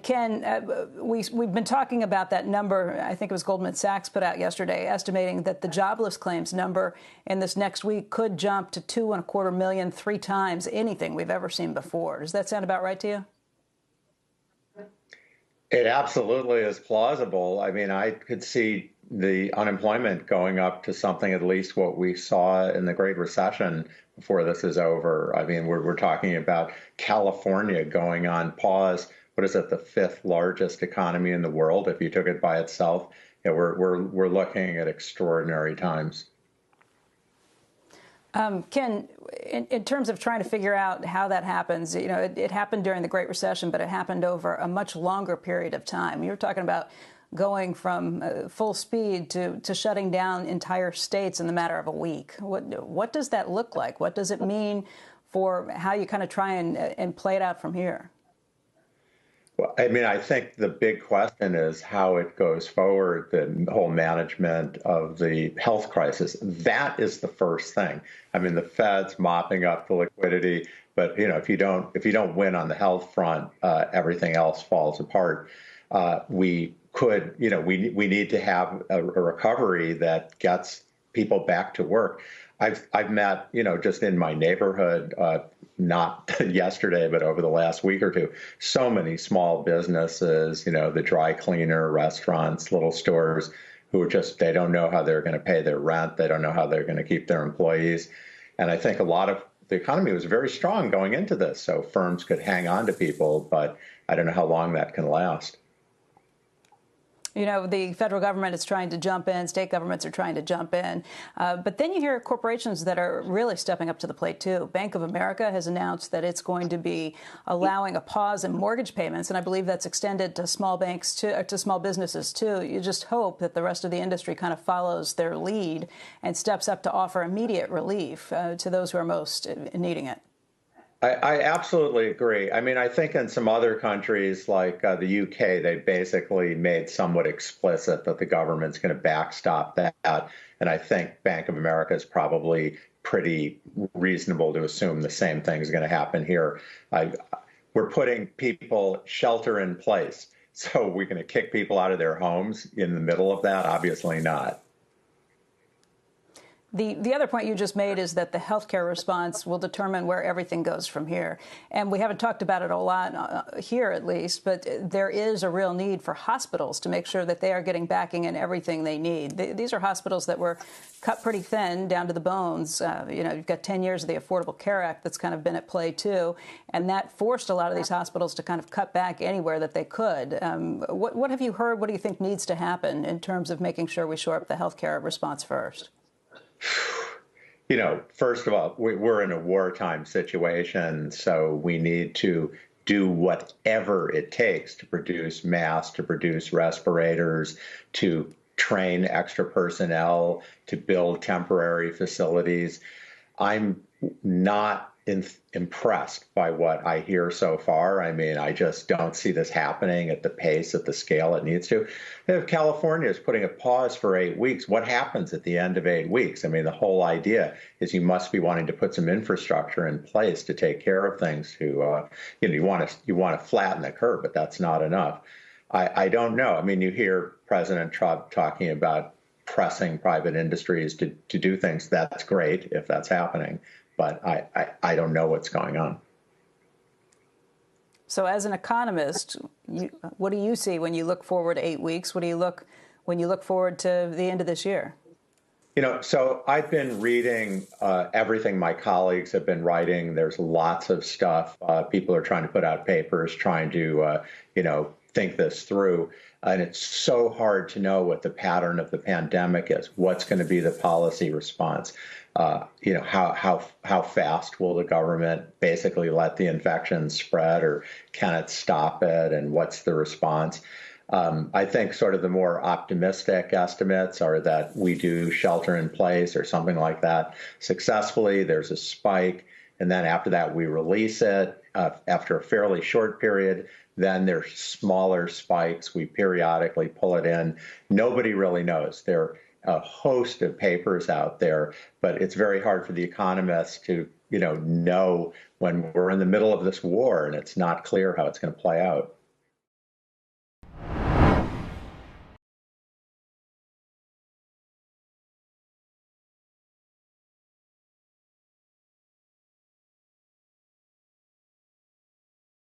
Ken, we've been talking about that number. I think it was Goldman Sachs put out yesterday, estimating that the jobless claims number in this next week could jump to 2.25 million, 3 times anything we've ever seen before. Does that sound about right to you? It absolutely is plausible. I mean, I could see the unemployment going up to something at least what we saw in the Great Recession before this is over. I mean, we're talking about California going on pause. What is it, the 5th largest economy in the world if you took it by itself? Yeah, we're looking at extraordinary times. Ken, in terms of trying to figure out how that happens, you know, it happened during the Great Recession, but it happened over a much longer period of time. You're talking about going from full speed to shutting down entire states in the matter of a week. What does that look like? What does it mean for how you kind of try and play it out from here? Well, I mean, I think the big question is how it goes forward, the whole management of the health crisis. That is the first thing. I mean, the Fed's mopping up the liquidity, but, you know, if you don't win on the health front, everything else falls apart. We need to have a recovery that gets people back to work. I've met, you know, just in my neighborhood, not yesterday, but over the last week or two, so many small businesses, you know, the dry cleaner, restaurants, little stores who are just, they don't know how they're going to pay their rent. They don't know how they're going to keep their employees. And I think a lot of the economy was very strong going into this, so firms could hang on to people, but I don't know how long that can last. You know, the federal government is trying to jump in. State governments are trying to jump in. But then you hear corporations that are really stepping up to the plate, too. Bank of America has announced that it's going to be allowing a pause in mortgage payments. And I believe that's extended to small banks, to small businesses, too. You just hope that the rest of the industry kind of follows their lead and steps up to offer immediate relief to those who are most needing it. I absolutely agree. I mean, I think in some other countries like the UK, they basically made somewhat explicit that the government's going to backstop that. And I think Bank of America is probably pretty reasonable to assume the same thing is going to happen here. We're putting people shelter in place. So we're going to kick people out of their homes in the middle of that? Obviously not. The other point you just made is that the healthcare response will determine where everything goes from here. And we haven't talked about it a lot here, at least, but there is a real need for hospitals to make sure that they are getting backing and everything they need. These are hospitals that were cut pretty thin down to the bones. You know, you've got 10 years of the Affordable Care Act that's kind of been at play, too. And that forced a lot of these hospitals to kind of cut back anywhere that they could. What have you heard? What do you think needs to happen in terms of making sure we shore up the healthcare response first? You know, first of all, we're in a wartime situation, so we need to do whatever it takes to produce masks, to produce respirators, to train extra personnel, to build temporary facilities. I'm not impressed by what I hear so far. I mean, I just don't see this happening at the pace, at the scale it needs to. If California is putting a pause for 8 weeks, what happens at the end of 8 weeks? I mean, the whole idea is you must be wanting to put some infrastructure in place to take care of things. You want to flatten the curve, but that's not enough. I don't know. I mean, you hear President Trump talking about pressing private industries to do things. That's great if that's happening. But I don't know what's going on. So as an economist, what do you see when you look forward 8 weeks? What do you look when you look forward to the end of this year? You know, so I've been reading everything my colleagues have been writing. There's lots of stuff. People are trying to put out papers, trying to, think this through. And it's so hard to know what the pattern of the pandemic is. What's going to be the policy response? How fast will the government basically let the infection spread, or can it stop it? And what's the response? I think sort of the more optimistic estimates are that we do shelter in place or something like that successfully. There's a spike, and then after that we release it after a fairly short period. Then there's smaller spikes. We periodically pull it in. Nobody really knows. There are a host of papers out there, but it's very hard for the economists to, know when we're in the middle of this war and it's not clear how it's going to play out.